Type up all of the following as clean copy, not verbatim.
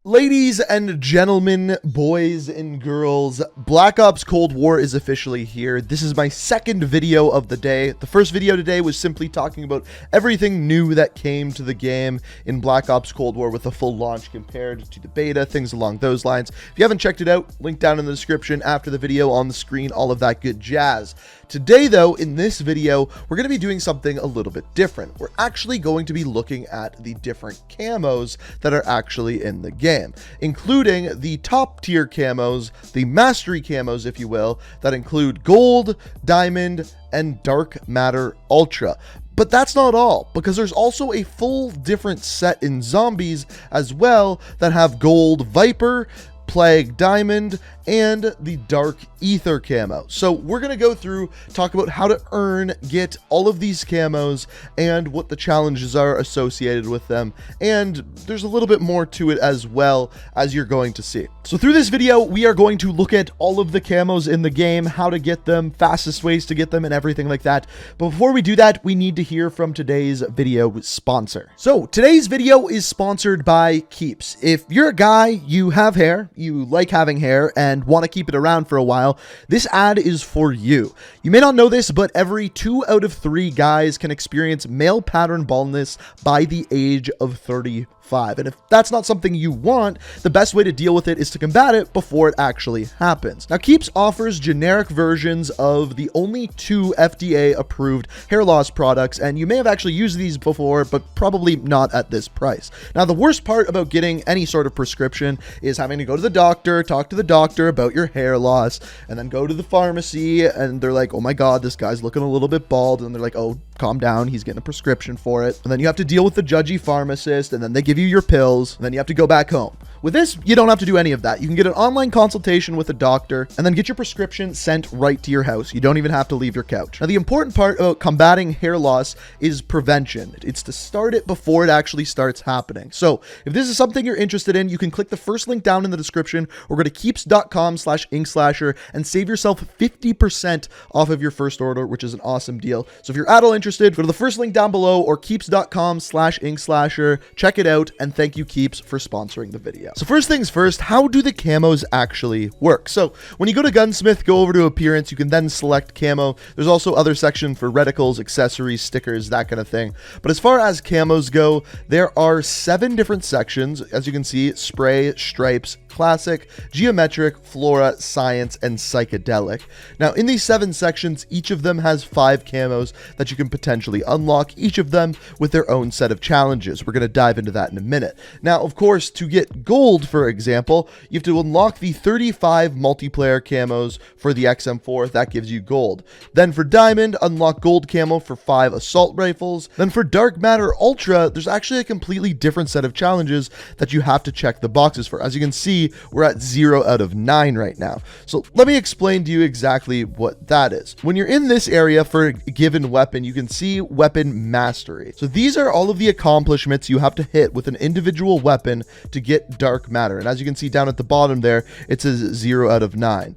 Ladies and gentlemen, boys and girls, Black Ops Cold War is officially here. This is my second video of the day. The first video today was simply talking about everything new that came to the game in Black Ops Cold War with the full launch compared to the beta, things along those lines. If you haven't checked it out, link down in the description after the video, on the screen, all of that good jazz. Today though, in this video, we're going to be doing something a little bit different. We're actually going to be looking at the different camos that are actually in the game, including the top tier camos, the mastery camos, if you will, that include gold, diamond, and dark matter ultra. But that's not all, because there's also a full different set in zombies as well that have gold viper, plague diamond, and the dark ether camo. So we're going to go through, talk about how to earn, get all of these camos and what the challenges are associated with them. And there's a little bit more to it as well, as you're going to see. So through this video, we are going to look at all of the camos in the game, how to get them, fastest ways to get them, and everything like that. But before we do that, we need to hear from today's video sponsor. So today's video is sponsored by Keeps. If you're a guy, you have hair, you like having hair, and want to keep it around for a while, this ad is for you. You may not know this, but every 2 out of 3 guys can experience male pattern baldness by the age of 35. And if that's not something you want, the best way to deal with it is to combat it before it actually happens. Now, Keeps offers generic versions of the only 2 FDA approved hair loss products, and you may have actually used these before, but probably not at this price. Now, the worst part about getting any sort of prescription is having to go to the doctor, talk to the doctor about your hair loss, and then go to the pharmacy, and they're like, oh my god, this guy's looking a little bit bald, and they're like, oh, calm down, he's getting a prescription for it. And then you have to deal with the judgy pharmacist, and then they give you your pills, and then you have to go back home. With this, you don't have to do any of that. You can get an online consultation with a doctor and then get your prescription sent right to your house. You don't even have to leave your couch. Now, the important part about combating hair loss is prevention. It's to start it before it actually starts happening. So if this is something you're interested in, you can click the first link down in the description or go to keeps.com/Inkslasher and save yourself 50% off of your first order, which is an awesome deal. So if you're at all interested, go to the first link down below or keeps.com/Inkslasher. Check it out, and thank you, Keeps, for sponsoring the video. So first things first, how do the camos actually work? So when you go to Gunsmith, go over to Appearance, you can then select camo. There's also other sections for reticles, accessories, stickers, that kind of thing. But as far as camos go, there are 7 different sections. As you can see, spray, stripes, classic, geometric, flora, science, and psychedelic. Now in these 7 sections, each of them has 5 camos that you can potentially unlock, each of them with their own set of challenges. We're going to dive into that in a minute. Now, of course, to get gold, for example, you have to unlock the 35 multiplayer camos for the XM4. That gives you gold. Then for diamond, unlock gold camo for 5 assault rifles. Then for dark matter ultra, there's actually a completely different set of challenges that you have to check the boxes for. As you can see, we're at 0 out of 9 right now. So let me explain to you exactly what that is. When you're in this area for a given weapon, you can see weapon mastery. So these are all of the accomplishments you have to hit with an individual weapon to get dark matter. And as you can see down at the bottom there, it says 0 out of 9.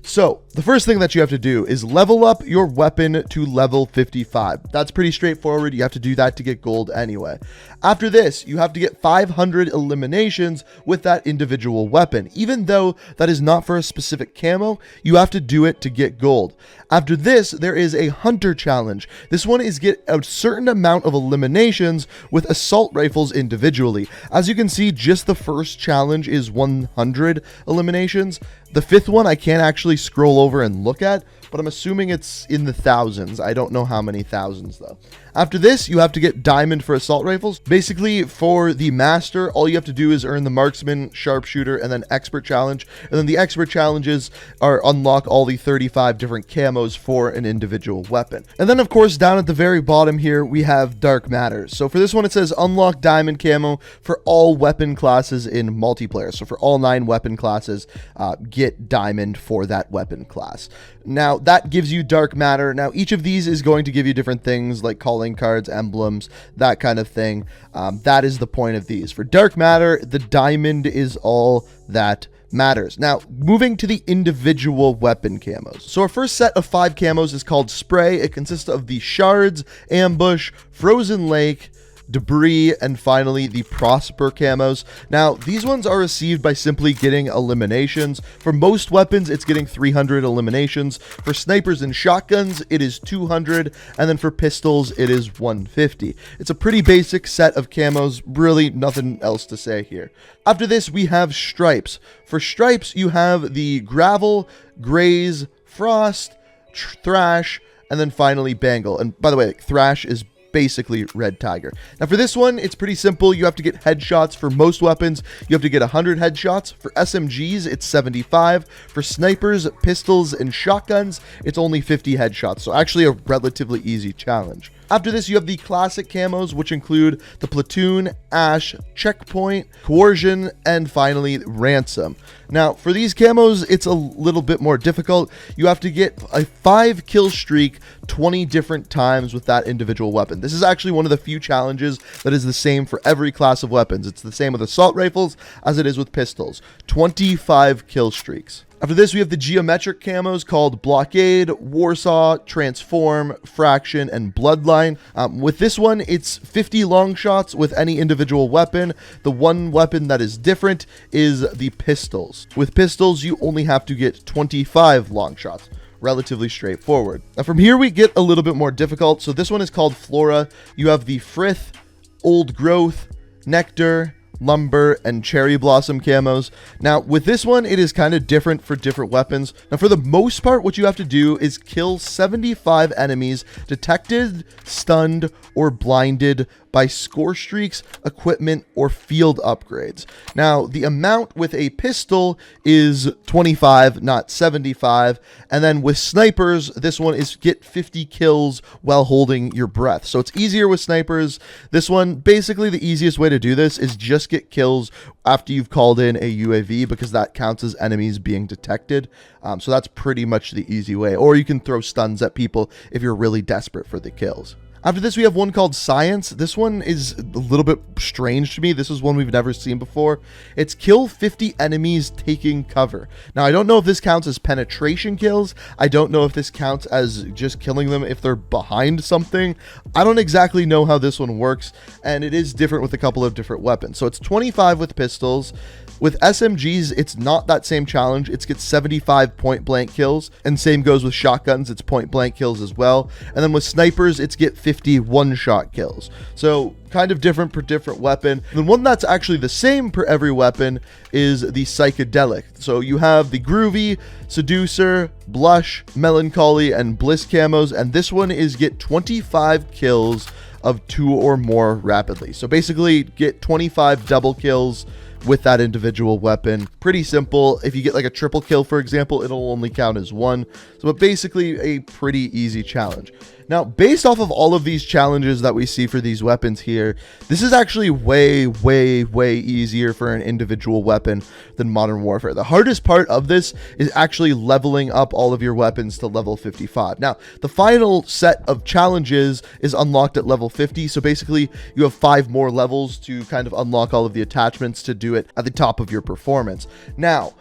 So the first thing that you have to do is level up your weapon to level 55. That's pretty straightforward. You have to do that to get gold anyway. After this, you have to get 500 eliminations with that individual weapon. Even though that is not for a specific camo, you have to do it to get gold. After this, there is a hunter challenge. This one is get a certain amount of eliminations with assault rifles individually. As you can see, just the first challenge is 100 eliminations. The 5th one I can't actually scroll over and look at, but I'm assuming it's in the thousands. I don't know how many thousands though. After this, you have to get diamond for assault rifles. Basically, for the master, all you have to do is earn the marksman, sharpshooter, and then expert challenge. And then the expert challenges are unlock all the 35 different camos for an individual weapon. And then, of course, down at the very bottom here, we have dark matter. So for this one, it says unlock diamond camo for all weapon classes in multiplayer. So for all 9 weapon classes, get diamond for that weapon class. Now, that gives you dark matter. Now, each of these is going to give you different things like calling cards, emblems, that kind of thing. That is the point of these. For dark matter, the diamond is all that matters. Now, moving to the individual weapon camos. So our first set of 5 camos is called Spray. It consists of the Shards, Ambush, Frozen Lake, Debris, and finally the Prosper camos. Now, these ones are received by simply getting eliminations. For most weapons, it's getting 300 eliminations. For snipers and shotguns, it is 200, and then for pistols, it is 150. It's a pretty basic set of camos, really nothing else to say here. After this, we have stripes. For stripes, you have the gravel, graze, frost, thrash, and then finally bangle. And by the way, thrash is basically red tiger. Now for this one, it's pretty simple. You have to get headshots. For most weapons, you have to get 100 headshots. For SMGs, it's 75. For snipers, pistols, and shotguns, it's only 50 headshots. So actually a relatively easy challenge. After this, you have the classic camos, which include the platoon, ash, checkpoint, coercion, and finally ransom. Now, for these camos, it's a little bit more difficult. You have to get a 5 kill streak 20 different times with that individual weapon. This is actually one of the few challenges that is the same for every class of weapons. It's the same with assault rifles as it is with pistols. 25 kill streaks. After this, we have the geometric camos called Blockade, Warsaw, Transform, Fraction, and Bloodline. With this one, it's 50 long shots with any individual weapon. The one weapon that is different is the pistols. With pistols, you only have to get 25 long shots. Relatively straightforward. Now from here, we get a little bit more difficult. So this one is called Flora. You have the Frith, Old Growth, Nectar, Lumber, and Cherry Blossom camos. Now with this one, it is kind of different for different weapons. Now for the most part, what you have to do is kill 75 enemies detected, stunned, or blinded by score streaks, equipment, or field upgrades. Now, the amount with a pistol is 25, not 75. And then with snipers, this one is get 50 kills while holding your breath. So it's easier with snipers. This one, basically the easiest way to do this is just get kills after you've called in a UAV, because that counts as enemies being detected. So that's pretty much the easy way. Or you can throw stuns at people if you're really desperate for the kills. After this, we have one called Science. This one is a little bit strange to me. This is one we've never seen before. It's kill 50 enemies taking cover. Now, I don't know if this counts as penetration kills. I don't know if this counts as just killing them if they're behind something. I don't exactly know how this one works, and it is different with a couple of different weapons. So it's 25 with pistols. With SMGs, it's not that same challenge. It's get 75 point blank kills, and same goes with shotguns. It's point blank kills as well. And then with snipers, it's get 50 one-shot kills. So kind of different per different weapon. And one that's actually the same per every weapon is the psychedelic. So you have the Groovy, Seducer, Blush, Melancholy, and Bliss camos, and this one is get 25 kills of 2 or more rapidly. So basically get 25 double kills with that individual weapon. Pretty simple. If you get like a triple kill, for example, it'll only count as 1. So basically a pretty easy challenge. Now, based off of all of these challenges that we see for these weapons here, this is actually way easier for an individual weapon than Modern Warfare. The hardest part of this is actually leveling up all of your weapons to level 55. Now, the final set of challenges is unlocked at level 50. So basically, you have 5 more levels to kind of unlock all of the attachments to do it at the top of your performance. Now,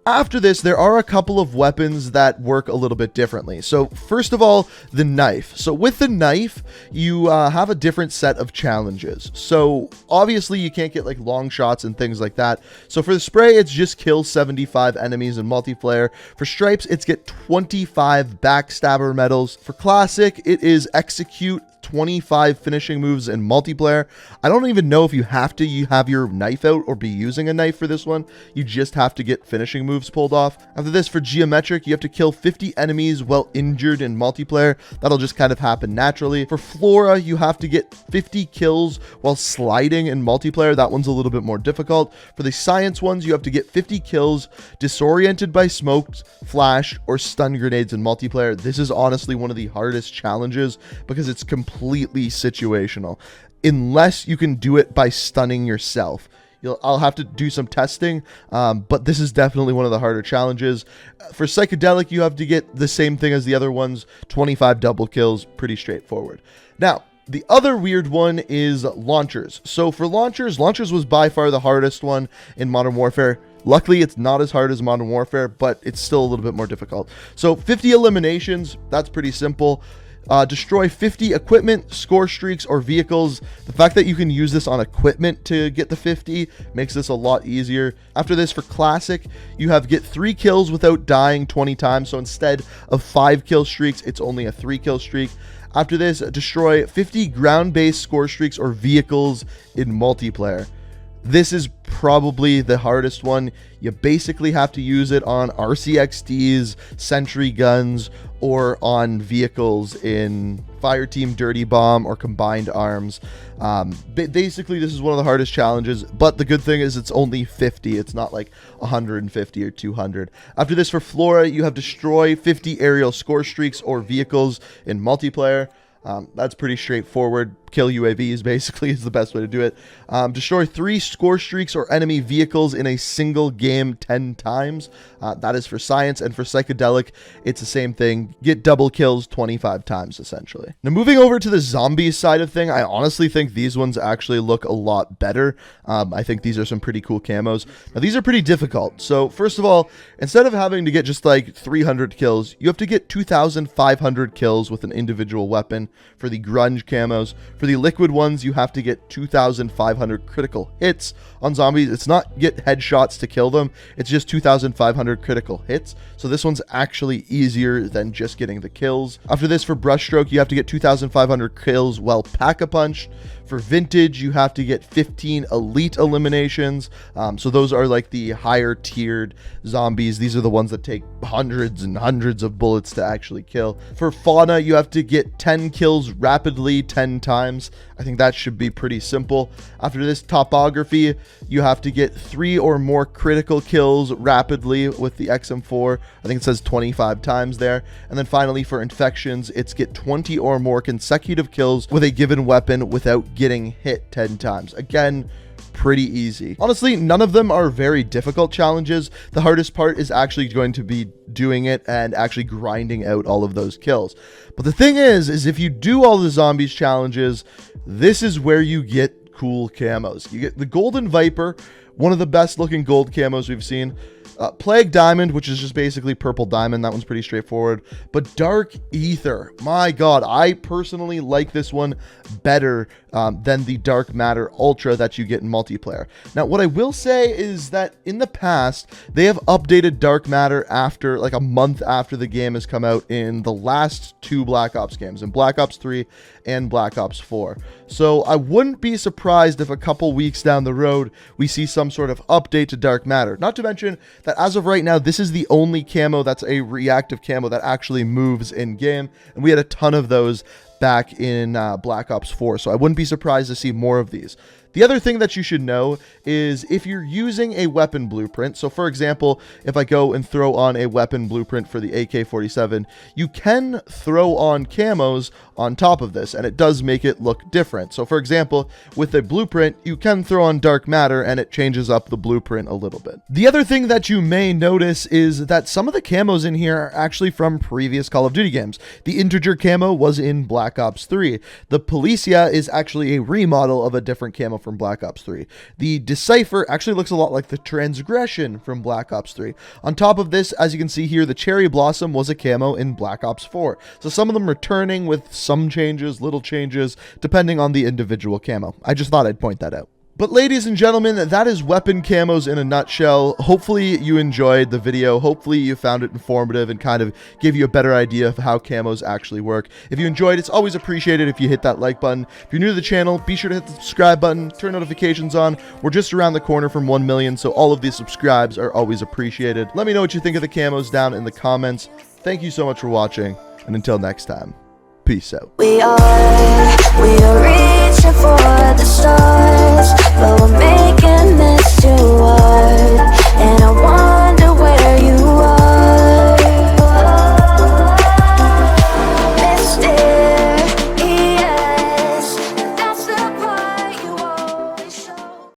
after this, there are a couple of weapons that work a little bit differently. So first of all, the knife. So with the knife, you have a different set of challenges. So obviously you can't get like long shots and things like that. So for the spray, it's just kill 75 enemies in multiplayer. For stripes, it's get 25 backstabber medals. For classic, it is execute 25 finishing moves in multiplayer. I don't even know if you have your knife out or be using a knife for this one. You just have to get finishing moves pulled off. After this, for geometric, you have to kill 50 enemies while injured in multiplayer. That'll just kind of happen naturally. For Flora, you have to get 50 kills while sliding in multiplayer. That one's a little bit more difficult. For the science ones, you have to get 50 kills disoriented by smoke, flash, or stun grenades in multiplayer. This is honestly one of the hardest challenges because it's completely situational, unless you can do it by stunning yourself. I'll have to do some testing, but this is definitely one of the harder challenges. For psychedelic, you have to get the same thing as the other ones, 25 double kills, pretty straightforward. Now, the other weird one is launchers. So for launchers was by far the hardest one in Modern Warfare. Luckily, it's not as hard as Modern Warfare, but it's still a little bit more difficult. So 50 eliminations, that's pretty simple. Destroy 50 equipment, score streaks, or vehicles. The fact that you can use this on equipment to get the 50 makes this a lot easier. After this, for classic, you have get 3 kills without dying 20 times. So instead of 5 kill streaks, it's only a 3 kill streak. After this, destroy 50 ground-based score streaks or vehicles in multiplayer. This is probably the hardest one. You basically have to use it on RCXDs, sentry guns, or on vehicles in Fireteam, Dirty Bomb, or Combined Arms. Basically, this is one of the hardest challenges, but the good thing is it's only 50. It's not like 150 or 200. After this, for Flora, you have destroy 50 aerial score streaks or vehicles in multiplayer. That's pretty straightforward. Kill UAVs basically is the best way to do it. Destroy 3 score streaks or enemy vehicles in a single game 10 times. That is for science, and for psychedelic, it's the same thing. Get double kills 25 times essentially. Now moving over to the zombies side of thing, I honestly think these ones actually look a lot better. I think these are some pretty cool camos. Now these are pretty difficult. So first of all, instead of having to get just like 300 kills, you have to get 2,500 kills with an individual weapon for the grunge camos. For the liquid ones, you have to get 2,500 critical hits on zombies. It's not get headshots to kill them. It's just 2,500 critical hits. So this one's actually easier than just getting the kills. After this, for brushstroke, you have to get 2,500 kills while pack-a-punched. For vintage, you have to get 15 elite eliminations. So those are like the higher tiered zombies. These are the ones that take hundreds and hundreds of bullets to actually kill. For fauna, you have to get 10 kills rapidly 10 times. I think that should be pretty simple. After this, topography, you have to get 3 or more critical kills rapidly with the XM4. I think it says 25 times there. And then finally, for infections, it's get 20 or more consecutive kills with a given weapon without getting hit 10 times. Again, pretty easy. Honestly, none of them are very difficult challenges. The hardest part is actually going to be doing it and actually grinding out all of those kills. But the thing is if you do all the zombies challenges, this is where you get cool camos. You get the Golden Viper, one of the best looking gold camos we've seen. Plague Diamond, which is just basically purple diamond. That one's pretty straightforward. But Dark Ether, my god, I personally like this one better than the Dark Matter Ultra that you get in multiplayer. Now, what I will say is that in the past, they have updated Dark Matter after, like a month after the game has come out in the last 2 Black Ops games, in Black Ops 3 and Black Ops 4. So I wouldn't be surprised if a couple weeks down the road, we see some sort of update to Dark Matter. Not to mention that as of right now, this is the only camo that's a reactive camo that actually moves in game, and we had a ton of those back in Black Ops 4, so I wouldn't be surprised to see more of these. The other thing that you should know is if you're using a weapon blueprint, so for example, if I go and throw on a weapon blueprint for the AK-47, you can throw on camos on top of this, and it does make it look different. So for example, with a blueprint, you can throw on Dark Matter, and it changes up the blueprint a little bit. The other thing that you may notice is that some of the camos in here are actually from previous Call of Duty games. The Integer camo was in Black Ops 3. The Policia is actually a remodel of a different camo from Black Ops 3. The Decipher actually looks a lot like the Transgression from Black Ops 3. On top of this, as you can see here, the Cherry Blossom was a camo in Black Ops 4. So some of them returning with some changes, little changes, depending on the individual camo. I just thought I'd point that out. But ladies and gentlemen, that is weapon camos in a nutshell. Hopefully you enjoyed the video. Hopefully you found it informative and kind of gave you a better idea of how camos actually work. If you enjoyed, it's always appreciated if you hit that like button. If you're new to the channel, be sure to hit the subscribe button, turn notifications on. We're just around the corner from 1 million, so all of these subscribes are always appreciated. Let me know what you think of the camos down in the comments. Thank you so much for watching, and until next time, peace out. We are reaching for the stars, but we're making